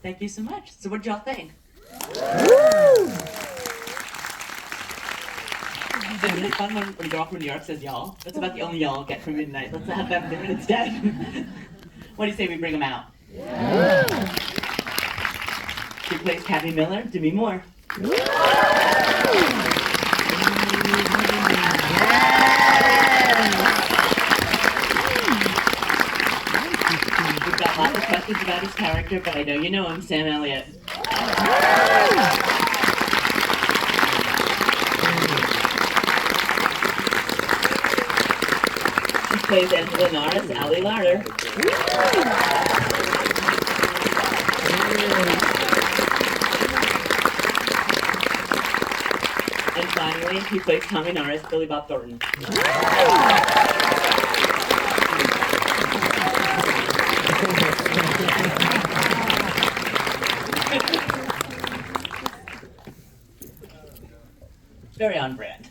Thank you so much. So what did y'all think? Isn't it fun when a girl from New York says y'all? That's about the only y'all I'll get from midnight. Let's have them do it instead. What do you say we bring them out? Yeah. She plays Kathy Miller, Demi Moore. We've got lots of questions about his character, but I know you know him, Sam Elliott. She plays Angela Norris, Allie Larter. And finally, he plays Tommy Norris, Billy Bob Thornton. Very on brand.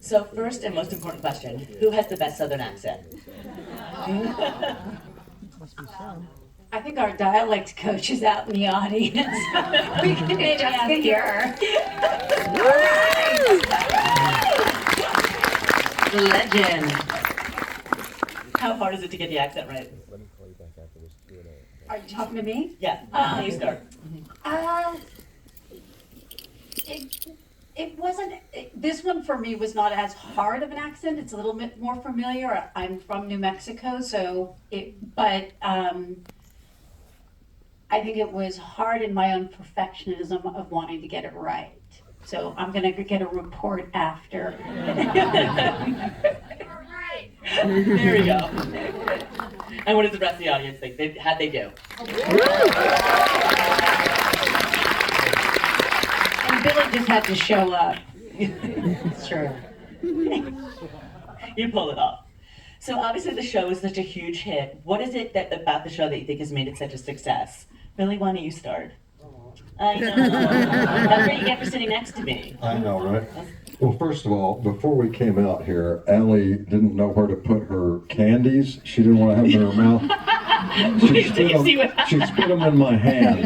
So first and most important question, who has the best Southern accent? I think our dialect coach is out in the audience. We can maybe ask her. The legend. How hard is it to get the accent right? Let me call you back after this Q&A. Are you talking to me? Yeah, you start. It wasn't, this one for me was not as hard of an accent. It's a little bit more familiar. I'm from New Mexico, so I think it was hard in my own perfectionism of wanting to get it right. So I'm gonna get a report after. There we go. And what does the rest of the audience think? How'd they do? And Billy just had to show up. Sure. You pull it off. So obviously the show is such a huge hit. What is it about the show that you think has made it such a success? Billy, why don't you start? I know. That's what you get for sitting next to me. I know, right? Well, first of all, before we came out here, Allie didn't know where to put her candies. She didn't want to have them in her mouth. She spit them in my hand.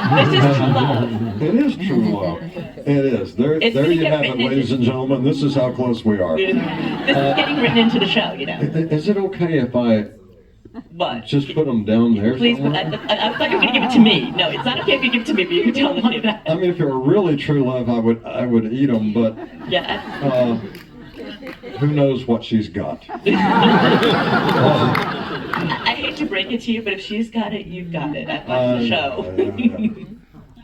This is true love. It is true love. It is. There you have it, ladies and gentlemen. This is how close we are. This is getting written into the show, you know. Is it okay if I What? just put them down there Please, somewhere? I thought you were going to give it to me. No, it's not okay if you give it to me, but you can tell them to do that. I mean, if it were really true love, I would eat them, but Yeah. who knows what she's got? I hate to break it to you, but if she's got it, you've got it. I've watched the show. Yeah.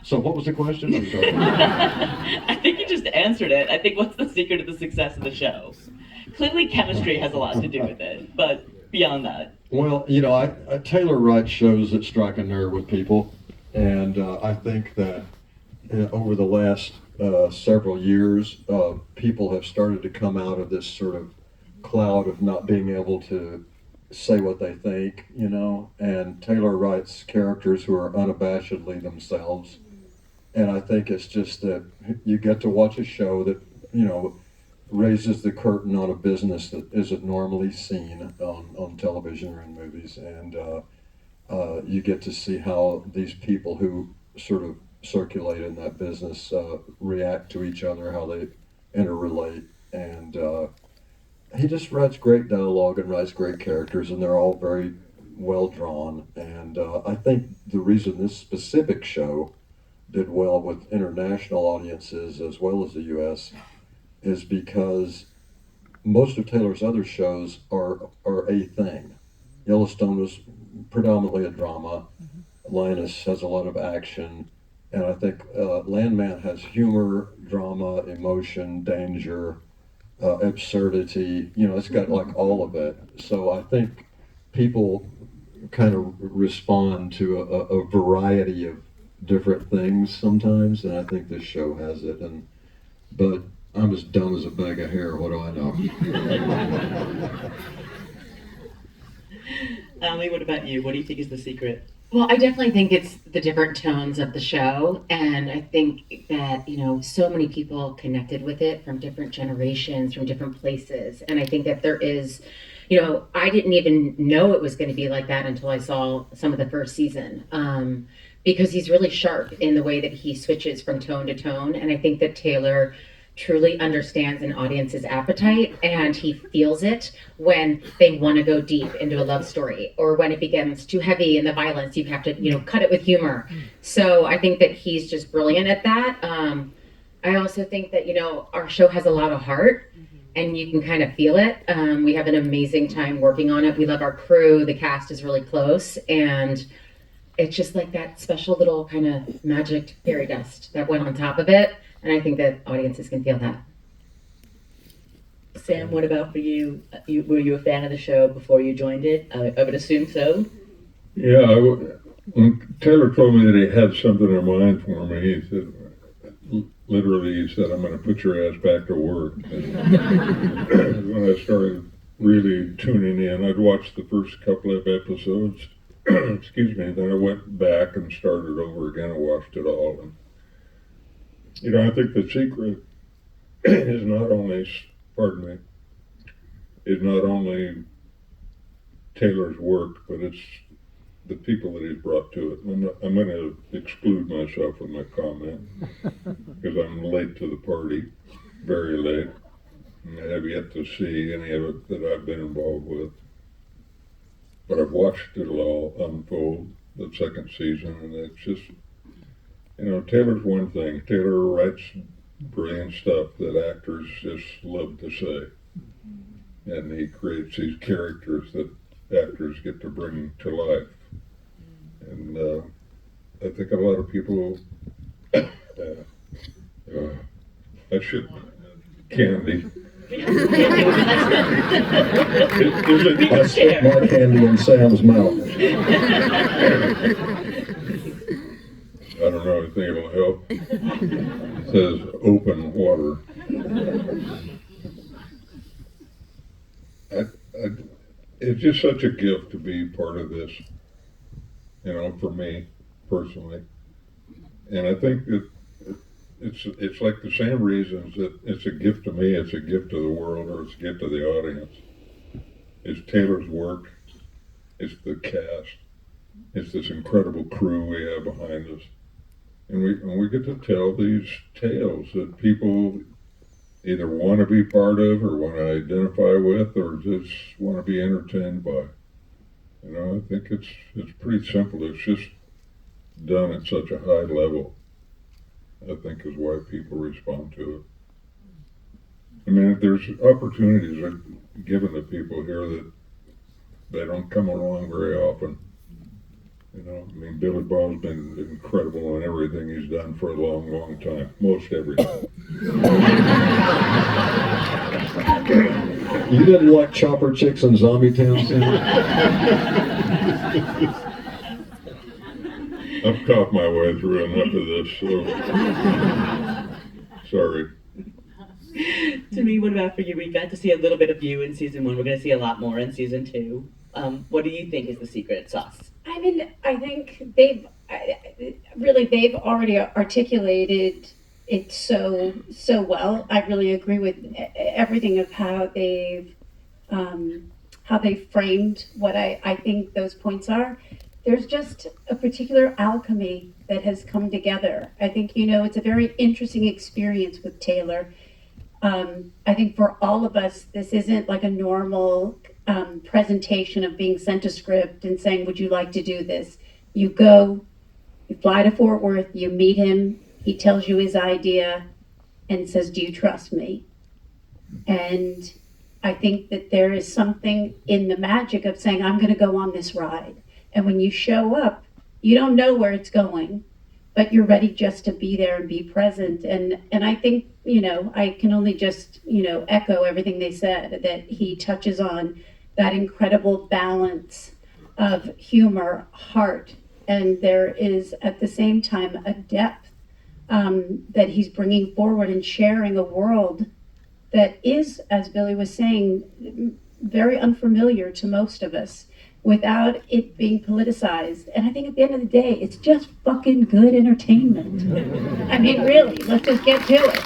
So what was the question? I'm sorry. I think you just answered it. I think what's the secret of the success of the show? Clearly chemistry has a lot to do with it, but beyond that. Well, you know, Taylor writes shows that strike a nerve with people, and I think that over the last several years, people have started to come out of this sort of cloud of not being able to say what they think, you know, and Taylor writes characters who are unabashedly themselves, and I think it's just that you get to watch a show that, you know, raises the curtain on a business that isn't normally seen on television or in movies, and you get to see how these people who sort of circulate in that business react to each other, how they interrelate, and he just writes great dialogue and writes great characters, and they're all very well drawn, and I think the reason this specific show did well with international audiences as well as the U.S. is because most of Taylor's other shows are a thing. Yellowstone was predominantly a drama. Linus has a lot of action. And I think Landman has humor, drama, emotion, danger, absurdity. You know, it's got like all of it. So I think people kind of respond to a variety of different things sometimes. And I think this show has it. But I'm as dumb as a bag of hair. What do I know? Allie, what about you? What do you think is the secret? Well, I definitely think it's the different tones of the show, and I think that, you know, so many people connected with it from different generations, from different places, and I think that there is you know, I didn't even know it was going to be like that until I saw some of the first season. Because he's really sharp in the way that he switches from tone to tone. And I think that Taylor truly understands an audience's appetite, and he feels it when they want to go deep into a love story, or when it becomes too heavy in the violence, you have to, you know, cut it with humor. So I think that he's just brilliant at that. I also think that, you know, our show has a lot of heart, and you can kind of feel it. We have an amazing time working on it. We love our crew. The cast is really close, and it's just like that special little kind of magic fairy dust that went on top of it. And I think that audiences can feel that. Sam, what about for you? Were you a fan of the show before you joined it? I would assume so. Yeah, when Taylor told me that he had something in mind for me, he said, literally, he said, I'm going to put your ass back to work. And when I started really tuning in, I'd watched the first couple of episodes, excuse me, then I went back and started over again and watched it all. And, you know, I think the secret is not only, pardon me, is not only Taylor's work, but it's the people that he's brought to it. I'm going to exclude myself from my comment because I'm late to the party, very late. And I have yet to see any of it that I've been involved with. But I've watched it all unfold, the second season, and it's just, you know, Taylor's one thing. Taylor writes brilliant stuff that actors just love to say. And he creates these characters that actors get to bring to life. And I think a lot of people, I should, candy. I stick my candy in Sam's mouth. I don't know, I think it'll help. It says open water. It's just such a gift to be part of this, you know, for me personally. And I think that it's like the same reasons that it's a gift to me, it's a gift to the world, or it's a gift to the audience. It's Taylor's work, it's the cast, it's this incredible crew we have behind us. And we get to tell these tales that people either want to be part of or want to identify with or just want to be entertained by. You know, I think it's pretty simple. It's just done at such a high level, I think, is why people respond to it. I mean, there's opportunities that are given to people here that they don't come along very often. You know, I mean, Billy Bob's been incredible in everything he's done for a long, long time. Most everything. You didn't like Chopper Chicks and Zombie Town, Sam? I've coughed my way through enough of this, so sorry. To me, what about for you? We got to see a little bit of you in season 1. We're going to see a lot more in season 2. What do you think is the secret sauce? I mean, I think they've already articulated it so well. I really agree with everything of how they've framed what I think those points are. There's just a particular alchemy that has come together. I think, you know, it's a very interesting experience with Taylor. I think for all of us, this isn't like a normal presentation of being sent a script and saying, would you like to do this? You go, you fly to Fort Worth, you meet him, he tells you his idea and says, do you trust me? And I think that there is something in the magic of saying, I'm going to go on this ride. And when you show up, you don't know where it's going, but you're ready just to be there and be present. And I think, you know, I can only just, you know, echo everything they said, that he touches on that incredible balance of humor, heart, and there is at the same time a depth that he's bringing forward and sharing a world that is, as Billy was saying, very unfamiliar to most of us, without it being politicized. And I think at the end of the day, it's just fucking good entertainment. I mean, really, let's just get to it.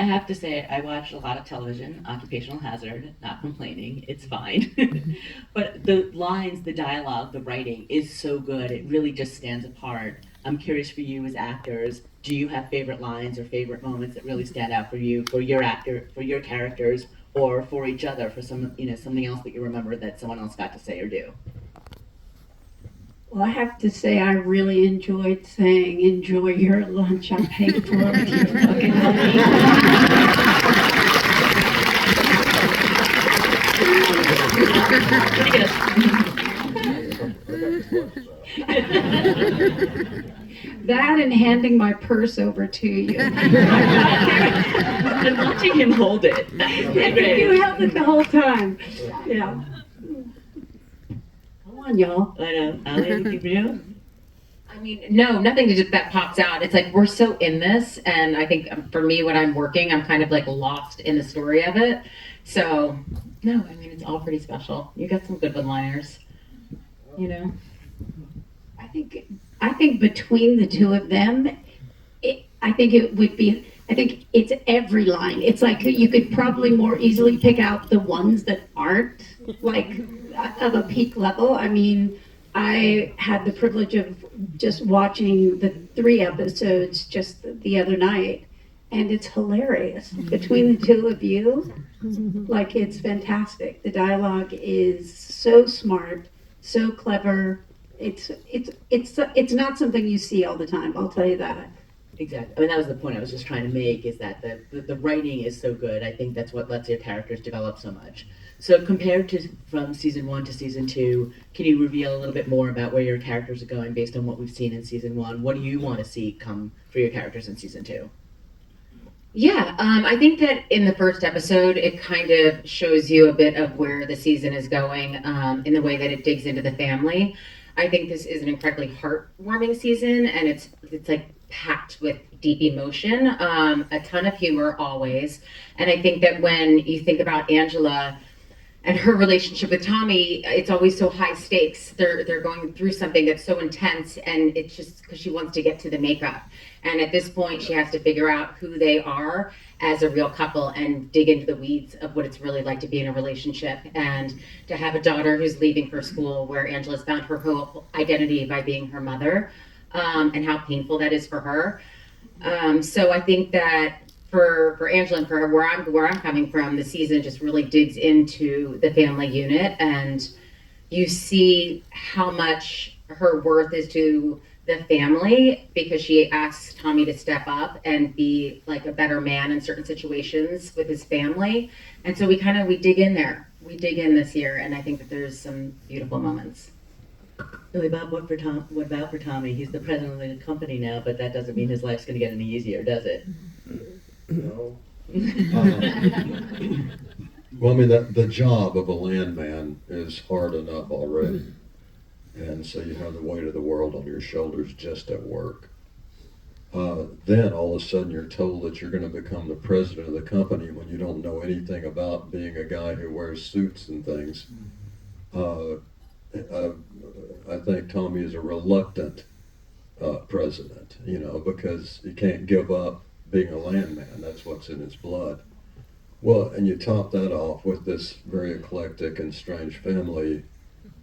have to say, I watch a lot of television, occupational hazard, not complaining, it's fine. But the lines, the dialogue, the writing is so good, it really just stands apart. I'm curious for you as actors, do you have favorite lines or favorite moments that really stand out for you, for your actor, for your characters, or for each other, for some, something else that you remember that someone else got to say or do? Well, I have to say I really enjoyed saying, enjoy your lunch, I'm paying for it with your fucking money. That and handing my purse over to you. And watching him hold it. You held it the whole time. Yeah. Come on, y'all. I know. Ali, anything for you? I mean, no, nothing that pops out. It's like we're so in this, and I think for me, when I'm working, I'm kind of like lost in the story of it. So, no, I mean, it's all pretty special. You got some good one-liners, I think between the two of them, I think it's every line. It's like you could probably more easily pick out the ones that aren't like of a peak level. I mean, I had the privilege of just watching the 3 episodes just the other night, and it's hilarious. Between the two of you, like, it's fantastic. The dialogue is so smart, so clever. It's not something you see all the time, I'll tell you that. Exactly. I mean, that was the point I was just trying to make, is that the writing is so good. I think that's what lets your characters develop so much. So compared to from season 1 to season 2, can you reveal a little bit more about where your characters are going based on what we've seen in season 1? What do you want to see come for your characters in season 2? Yeah, I think that in the first episode, it kind of shows you a bit of where the season is going in the way that it digs into the family. I think this is an incredibly heartwarming season, and it's like packed with deep emotion, a ton of humor always. And I think that when you think about Angela and her relationship with Tommy, it's always so high stakes. They're going through something that's so intense, and it's just because she wants to get to the makeup. And at this point, she has to figure out who they are as a real couple and dig into the weeds of what it's really like to be in a relationship, and to have a daughter who's leaving for school, where Angela's found her whole identity by being her mother, and how painful that is for her. So I think that for Angela and for her, where I'm coming from, the season just really digs into the family unit, and you see how much her worth is to the family, because she asks Tommy to step up and be like a better man in certain situations with his family. And so we dig in there. We dig in this year, and I think that there's some beautiful moments. Billy Bob, what about for Tommy? He's the president of the company now, but that doesn't mean his life's going to get any easier, does it? No. Well, I mean, the job of a landman is hard enough already. And so you have the weight of the world on your shoulders just at work. Then all of a sudden you're told that you're going to become the president of the company when you don't know anything about being a guy who wears suits and things. I think Tommy is a reluctant president, because he can't give up being a landman. That's what's in his blood. Well, and you top that off with this very eclectic and strange family.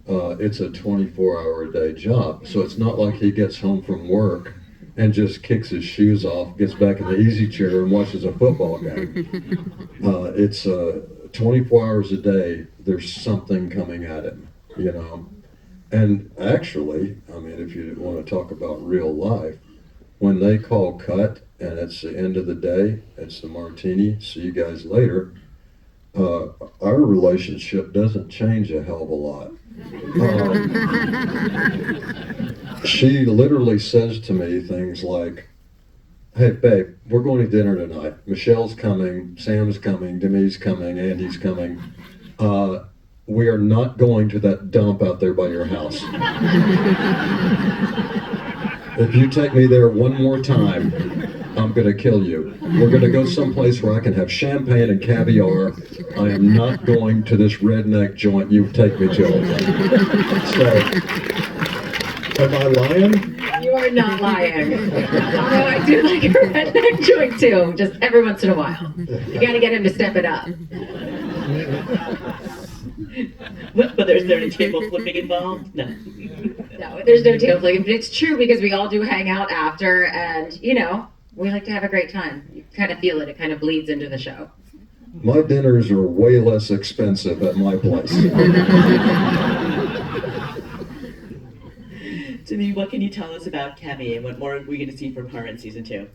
It's a 24-hour-a-day job, so it's not like he gets home from work and just kicks his shoes off, gets back in the easy chair, and watches a football game. It's 24 hours a day, there's something coming at him, And actually, I mean, if you want to talk about real life, when they call cut and it's the end of the day, it's the martini, see you guys later, our relationship doesn't change a hell of a lot. She literally says to me things like, "Hey babe, we're going to dinner tonight. Michelle's coming, Sam's coming, Demi's coming, Andy's coming. We are not going to that dump out there by your house. If you take me there one more time, I'm going to kill you. We're going to go someplace where I can have champagne and caviar. I am not going to this redneck joint you take me to." So, am I lying? You are not lying. Although I do like a redneck joint too, just every once in a while. You gotta get him to step it up. But there's no table flipping involved? No. No, there's no table flipping, but it's true because we all do hang out after, and we like to have a great time. You kind of feel it; it kind of bleeds into the show. My dinners are way less expensive at my place. Demi, what can you tell us about Cammy and what more are we going to see from her in season 2?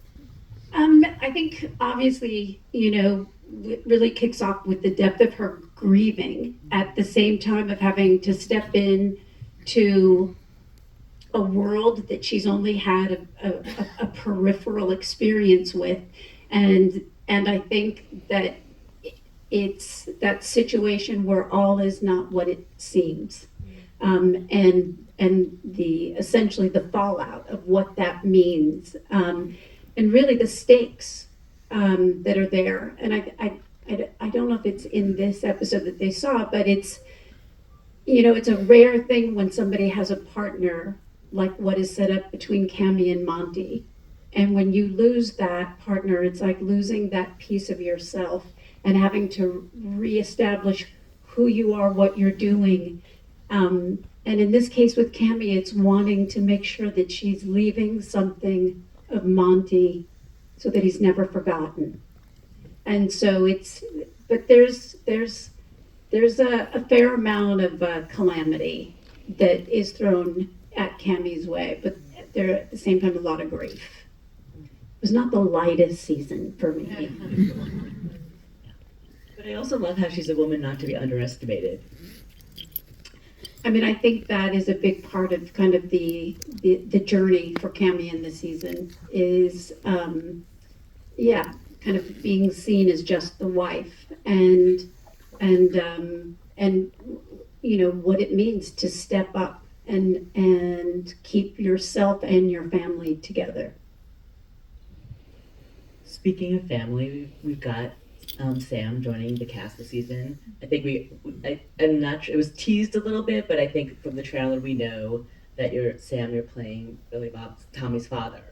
I think obviously, it really kicks off with the depth of her grieving at the same time of having to step in to a world that she's only had a peripheral experience with, and I think that it's that situation where all is not what it seems, and the essentially the fallout of what that means, and really the stakes that are there. And I don't know if it's in this episode that they saw, but it's it's a rare thing when somebody has a partner like what is set up between Cammy and Monty. And when you lose that partner, it's like losing that piece of yourself and having to reestablish who you are, what you're doing. And in this case with Cammy, it's wanting to make sure that she's leaving something of Monty so that he's never forgotten. And so but there's a fair amount of calamity that is thrown at Cammy's way, but there at the same time a lot of grief. It was not the lightest season for me. But I also love how she's a woman not to be underestimated. I mean, I think that is a big part of kind of the journey for Cammy in this season is, kind of being seen as just the wife and what it means to step up and keep yourself and your family together. Speaking of family, we've got Sam joining the cast this season. I think I'm not sure, it was teased a little bit, but I think from the trailer we know that you're playing Billy Bob, Tommy's father.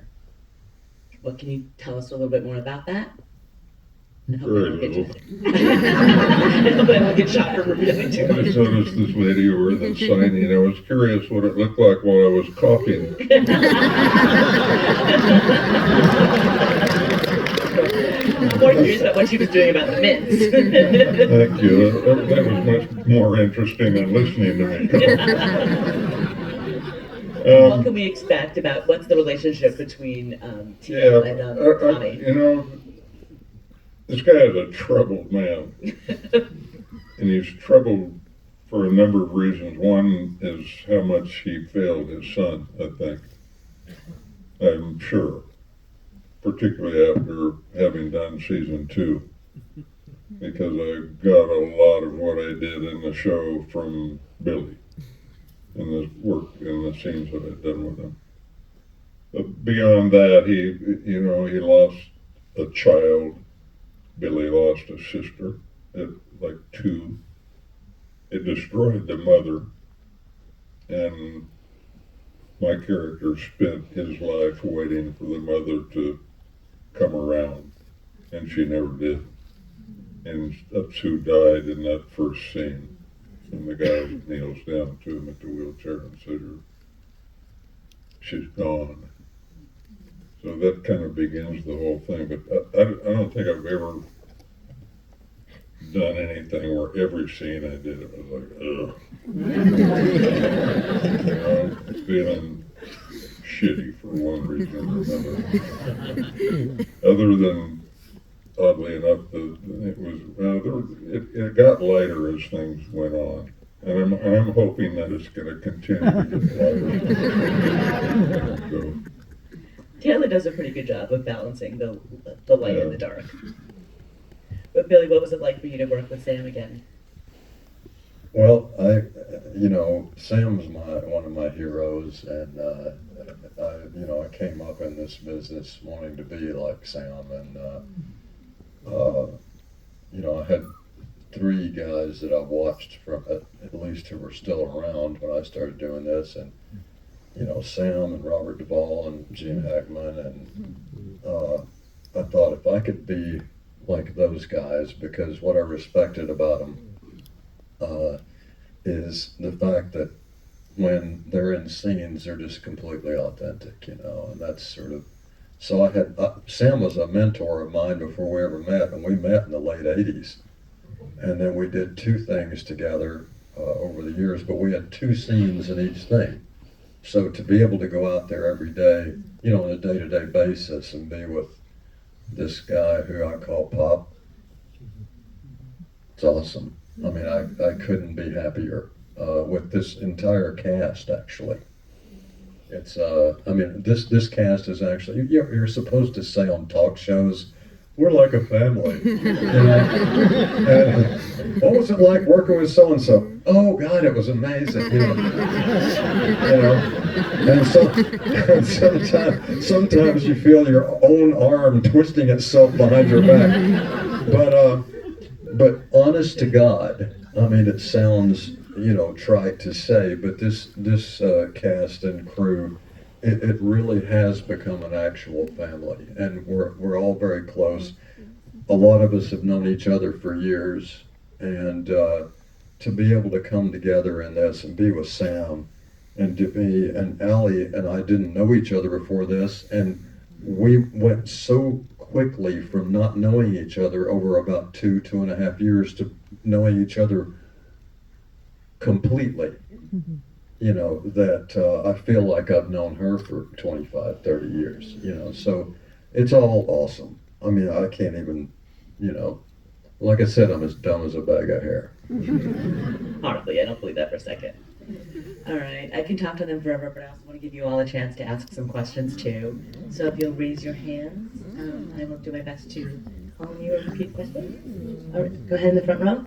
What can you tell us a little bit more about that? And hope I don't get shot for revealing too I much. just noticed this lady over the signing. I was curious what it looked like while I was coughing. I'm more curious about what she was doing about the mints. Thank you. That was much more interesting than listening to me. What can we expect about what's the relationship between TL and Tommy? This guy is a troubled man. And he's troubled for a number of reasons. One is how much he failed his son, I think. I'm sure. Particularly after having done season 2. Because I got a lot of what I did in the show from Billy. In the work, in the scenes that I'd done with him. But beyond that, he lost a child. Billy lost a sister at like 2. It destroyed the mother. And my character spent his life waiting for the mother to come around. And she never did. And that's who died in that first scene. And the guy kneels down to him at the wheelchair and says, she's gone. So that kind of begins the whole thing. But I don't think I've ever done anything where every scene I did, it was like, ugh. Feeling shitty for one reason or another. Other than, oddly enough, it got lighter as things went on. And I'm hoping that it's going to continue to get lighter. So, Taylor does a pretty good job of balancing the light and the dark. But Billy, what was it like for you to work with Sam again? Well, Sam's one of my heroes, and I came up in this business wanting to be like Sam, and I had 3 guys that I watched from at least who were still around when I started doing this, and Sam and Robert Duvall and Gene Hackman, and I thought if I could be like those guys, because what I respected about them is the fact that when they're in scenes, they're just completely authentic, and that's sort of, so I had, Sam was a mentor of mine before we ever met, and we met in the late 80s. And then we did 2 things together over the years, but we had 2 scenes in each thing. So to be able to go out there every day, on a day-to-day basis and be with this guy who I call Pop, it's awesome. I mean, I couldn't be happier with this entire cast, actually. It's, this cast is actually, you're supposed to say on talk shows, we're like a family. And what was it like working with so-and-so? Oh, God, it was amazing. And sometimes you feel your own arm twisting itself behind your back. But honest to God, I mean, it sounds, trite to say, but this cast and crew, it really has become an actual family, and we're all very close. A lot of us have known each other for years, and to be able to come together in this and be with Sam and Demi and Allie and I didn't know each other before this, and we went so quickly from not knowing each other over about 2.5 years to knowing each other completely. That I feel like I've known her for 25, 30 years, so it's all awesome. I mean, I can't even, like I said, I'm as dumb as a bag of hair. Hardly, I don't believe that for a second. All right, I can talk to them forever, but I also want to give you all a chance to ask some questions too. So if you'll raise your hands, I will do my best to call on you and repeat questions. All right, go ahead in the front row.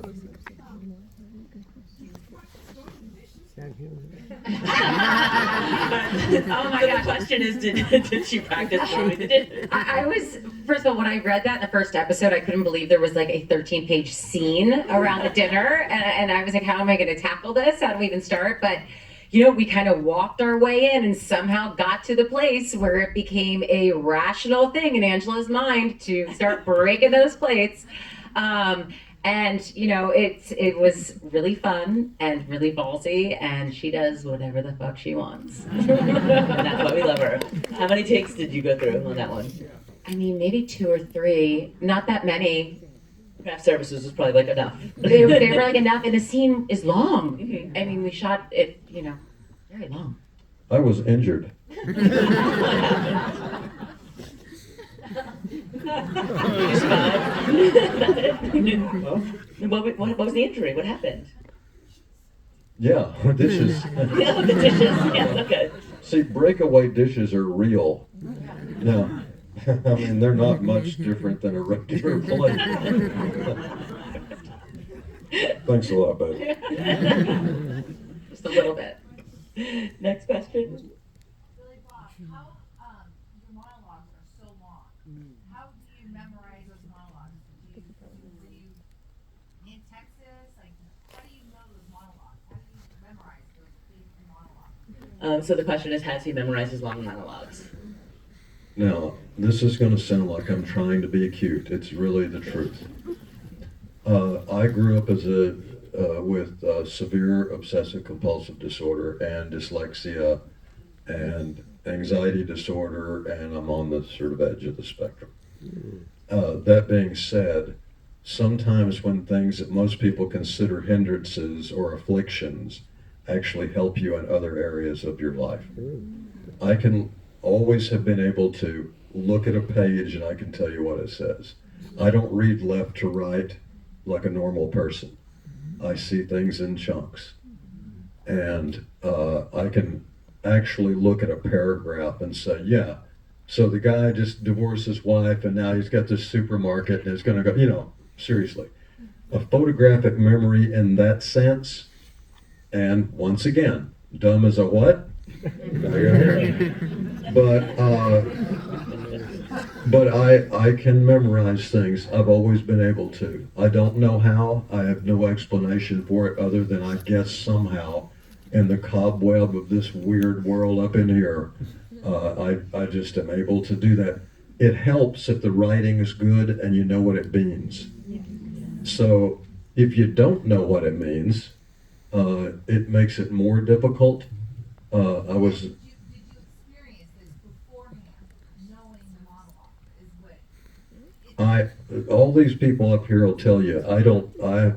Oh my So gosh. the question is, did she practice throwing the dishes? I was, first of all, when I read that in the first episode, I couldn't believe there was like a 13-page scene around the dinner. And I was like, how am I going to tackle this? How do we even start? But, we kind of walked our way in and somehow got to the place where it became a rational thing in Angela's mind to start breaking those plates. And it was really fun and really ballsy, and she does whatever the fuck she wants. That's why we love her. How many takes did you go through on that one? I mean, maybe 2 or 3, not that many. Craft services was probably like enough. They were like enough, and the scene is long. Mhm. I mean, we shot it, very long. I was injured. You survived. That's it. What was the injury? What happened? Yeah, dishes. Yeah, the dishes. Yes, okay. See, breakaway dishes are real. Now, I mean, they're not much different than a regular plate. Thanks a lot, babe. Just a little bit. Next question. Billy Bob, how your monologues are so long. How do you memorize those monologues? Were you in Texas? Like, how do you know those monologues? How do you memorize those big monologues? So the question is, has he memorized his long monologues? Now, this is going to sound like I'm trying to be cute. It's really the truth. I grew up as with severe obsessive compulsive disorder and dyslexia and anxiety disorder, and I'm on the sort of edge of the spectrum. That being said, sometimes when things that most people consider hindrances or afflictions actually help you in other areas of your life. I can always have been able to look at a page and I can tell you what it says. I don't read left to right like a normal person. I see things in chunks. And I can actually look at a paragraph and say, yeah, so the guy just divorced his wife and now he's got this supermarket and is going to go, seriously. A photographic memory in that sense, and once again, dumb as a what? But I can memorize things. I've always been able to. I don't know how. I have no explanation for it other than I guess somehow in the cobweb of this weird world up in here. I just am able to do that. It helps if the writing is good and you know what it means. So if you don't know what it means, it makes it more difficult. Did you experience this beforehand, knowing the monologue is what? All these people up here will tell you, I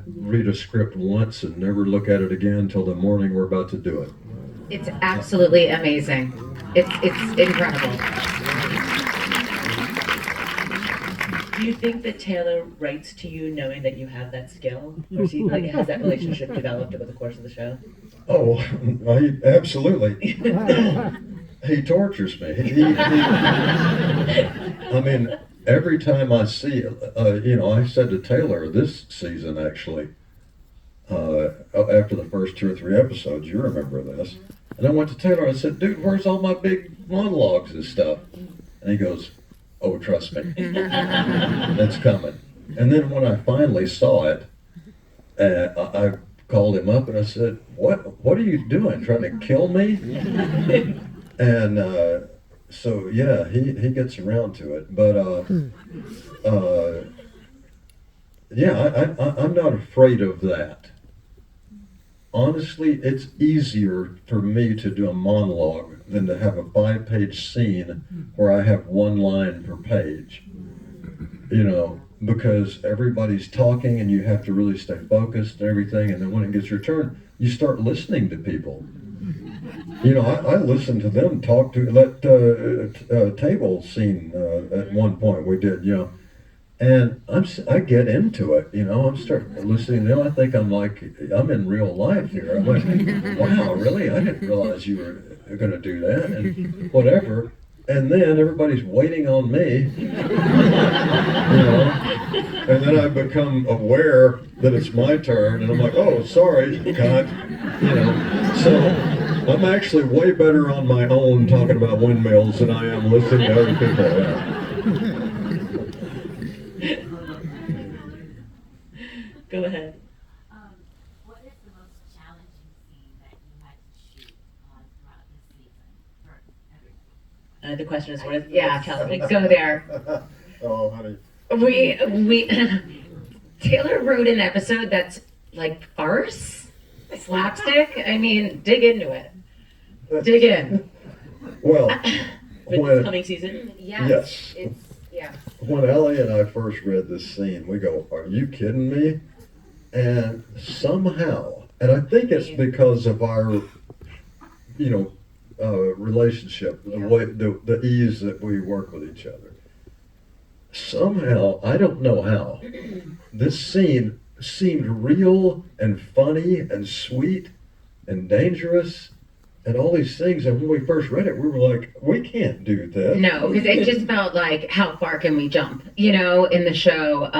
read a script once and never look at it again until the morning we're about to do it. It's absolutely amazing. It's incredible. Do you think that Taylor writes to you knowing that you have that skill? Or is he, like, has that relationship developed over the course of the show? Oh, absolutely. He tortures me. I mean, every time I see, I said to Taylor this season actually, after the first 2 or 3 episodes, you remember this, and I went to Taylor and I said, dude, where's all my big monologues and stuff? And he goes, oh, trust me, it's coming. And then when I finally saw it, I called him up and I said, what are you doing, trying to kill me? And so yeah, he gets around to it, but yeah, I'm not afraid of that. Honestly, it's easier for me to do a monologue than to have a 5-page scene where I have 1 line per page. Because everybody's talking and you have to really stay focused and everything, and then when it gets your turn, you start listening to people. I listened to them talk to that table scene at one point we did, and I get into it, I'm starting listening to them. I think I'm in real life here. I'm like, wow, really? I didn't realize you were going to do that, and whatever. And then everybody's waiting on me, and then I become aware that it's my turn, and I'm like, oh, sorry, cut, So I'm actually way better on my own talking about windmills than I am listening to other people. Go ahead. What is the most challenging scene that you had to shoot throughout this season for everybody? The question is, what is the Yeah, most challenging? go there. Oh, honey. We Taylor wrote an episode that's like farce, slapstick. I mean, dig into it. Dig in. Well, For this coming season? Yes. When Ellie and I first read this scene, we go, are you kidding me? And somehow, and I think it's because of our, relationship, the way, the ease that we work with each other. Somehow, I don't know how, this scene seemed real and funny and sweet and dangerous and all these things. And when we first read it, we were like, we can't do this. No, because it just felt like, how far can we jump, in the show?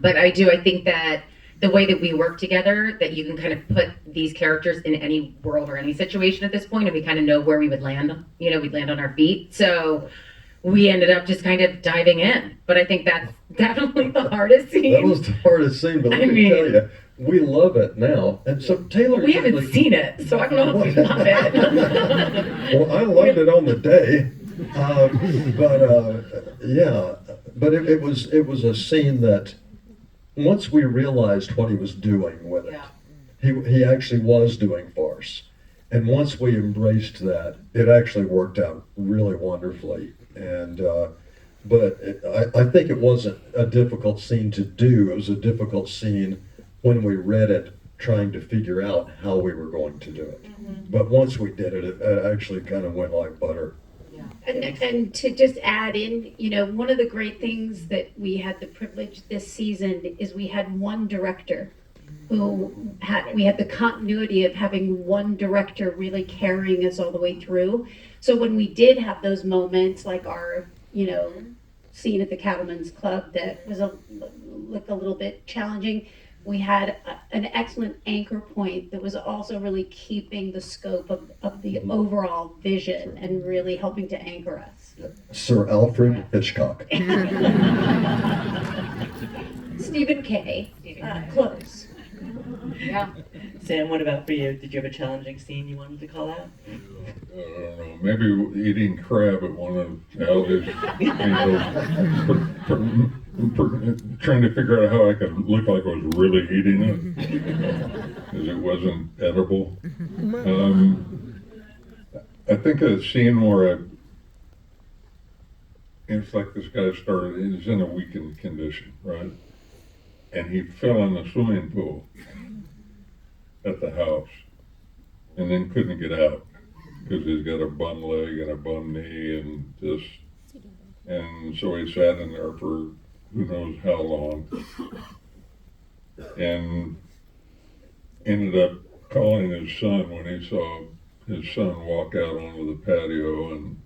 But I think that the way that we work together, that you can kind of put these characters in any world or any situation at this point, and we kind of know where we would land, we'd land on our feet. So we ended up just kind of diving in. But I think that's definitely the hardest scene. That was the hardest scene, but let me tell you, we love it now. And so Taylor... We haven't seen it, so I don't know if we love it. Well, I loved it on the day. But it was a scene that once we realized what he was doing with it, he actually was doing farce. And once we embraced that, it actually worked out really wonderfully. And I think it wasn't a difficult scene to do. It was a difficult scene when we read it, trying to figure out how we were going to do it. But once we did it, it actually kind of went like butter. And to just add in, one of the great things that we had the privilege this season is we had one director we had the continuity of having one director really carrying us all the way through. So when we did have those moments, like our, scene at the Cattlemen's Club that was a little bit challenging, we had an excellent anchor point that was also really keeping the scope of the overall vision and really helping to anchor us. Sir Alfred Hitchcock. Stephen K. Close. Yeah. Sam, what about for you? Did you have a challenging scene you wanted to call out? I don't know, maybe eating crab at one of Al's meals, trying to figure out how I could look like I was really eating it, because it wasn't edible. I think a scene where it's like this guy he's in a weakened condition, right? And he fell in the swimming pool at the house and then couldn't get out because he's got a bum leg and a bum knee and so he sat in there for who knows how long and ended up calling his son when he saw his son walk out onto the patio, and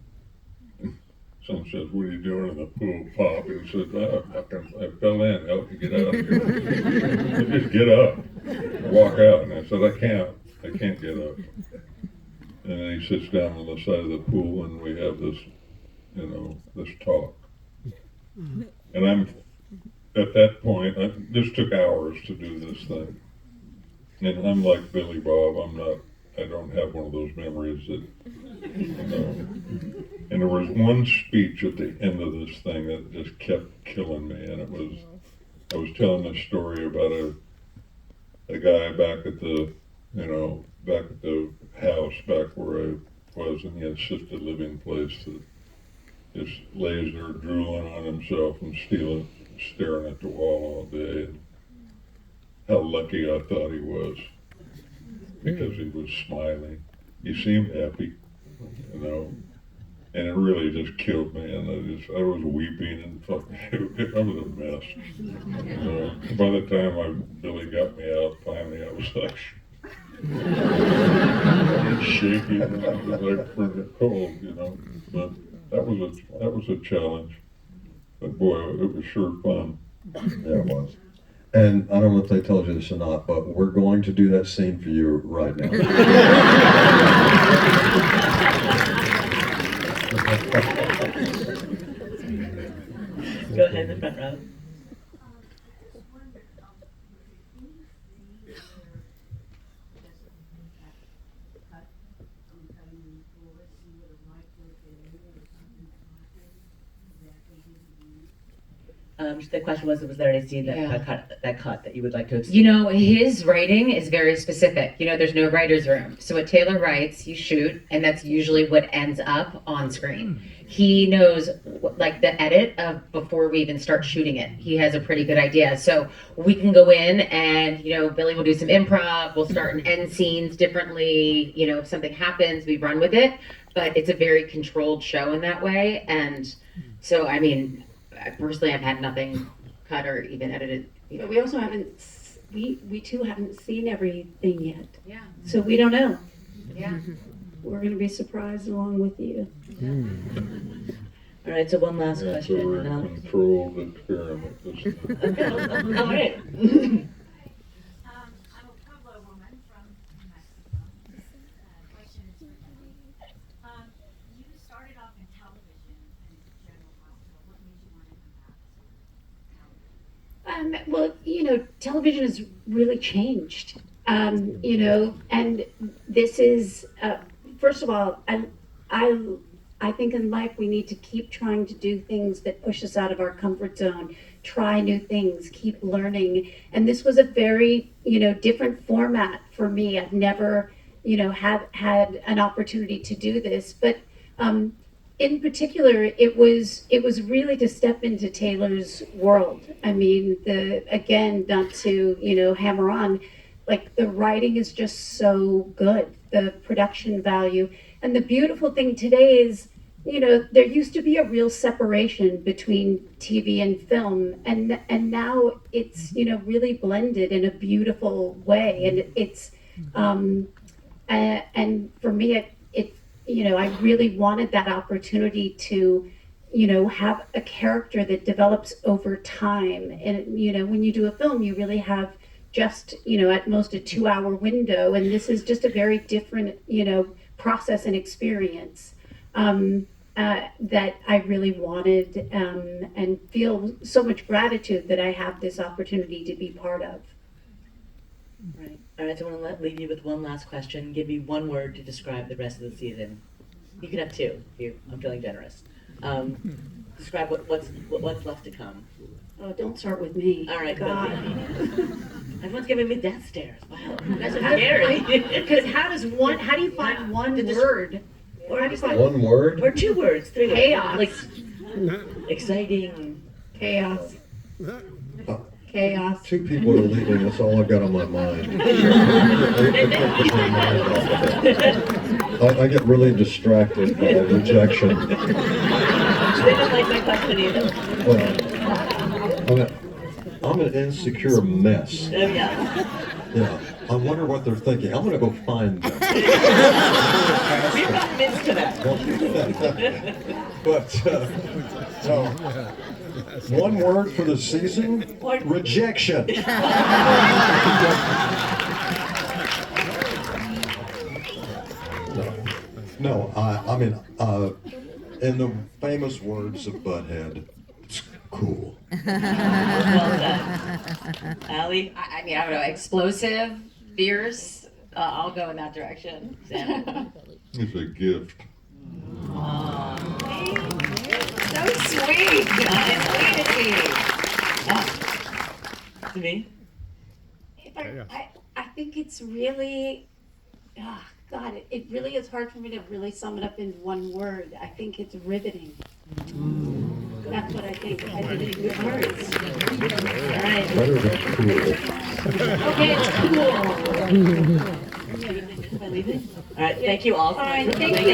son says, "What are you doing in the pool, Pop?" And he says, I fell in, help me get out of here. I just get up, walk out. And I said, I can't get up. And then he sits down on the side of the pool and we have this, this talk. And I'm, at that point, this took hours to do this thing. And I'm like Billy Bob, I don't have one of those memories that, And there was one speech at the end of this thing that just kept killing me, and I was telling this story about a guy back at the house back where I was in the assisted living place that just lays there drooling on himself and staring at the wall all day, and how lucky I thought he was because he was smiling. He seemed happy, and it really just killed me, and I was weeping and I was a mess. By the time Billy got me out, finally I was like shaky, and I was like pretty cold, But that was a challenge. But boy, it was sure fun. Yeah, it was. And I don't know if they told you this or not, but we're going to do that scene for you right now. Go ahead in the front row. The question was there any scene that cut that you would like to have seen? His writing is very specific. There's no writer's room. So what Taylor writes, you shoot, and that's usually what ends up on screen. He knows, the edit of before we even start shooting it. He has a pretty good idea. So we can go in and, Billy will do some improv. We'll start and end scenes differently. If something happens, we run with it. But it's a very controlled show in that way. And so, personally, I've had nothing cut or even edited. But we also we too haven't seen everything yet. Yeah. So we don't know. Yeah. We're going to be surprised along with you. All right, so one last It's question. a very controlled experiment. This time. All right. I'm a Pueblo woman from Mexico. Question is for Demi. You started off in television and general hospital. What made you want to come back to television? Television has really changed. And this is, first of all, I think in life we need to keep trying to do things that push us out of our comfort zone, try new things, keep learning. And this was a very, different format for me. I've never, had an opportunity to do this, but in particular, it was really to step into Taylor's world. Again, not to, hammer on, the writing is just so good, the production value. And the beautiful thing today is, there used to be a real separation between TV and film, and now it's, really blended in a beautiful way. And it's, and for me, I really wanted that opportunity to, have a character that develops over time. And, when you do a film, you really have just, at most a 2-hour window. And this is just a very different, process and experience that I really wanted and feel so much gratitude that I have this opportunity to be part of. Right. All right, so I want to leave you with one last question. Give me one word to describe the rest of the season. You can have two. I'm feeling generous. Describe what's left to come. Oh, don't start with me. All right, God. Everyone's giving me death stares. Wow, you guys are scary. Because how do you find one word? Or how do you find One word? or two words, three words. Chaos. Like exciting. Chaos. Uh, Chaos. Two people are leaving. That's all I've got on my mind. I get really distracted by rejection. They don't like my question either. Well, I'm an insecure mess. Oh yeah. Yeah. I wonder what they're thinking. I'm gonna go find them. We've got mints to that. But so, one word for the season: rejection. No, I mean, in the famous words of Butthead, it's cool. Well done. Allie? I mean, I don't know, explosive, fierce. I'll go in that direction. Sam? It's a gift. So sweet. To me? I think it's really, God, it really is hard for me to really sum it up in one word. I think it's riveting. That's what I think. I think it's good words. All right. Better than cool. Okay, it's cool. Am I leaving? All right, thank you all. All right, thank you.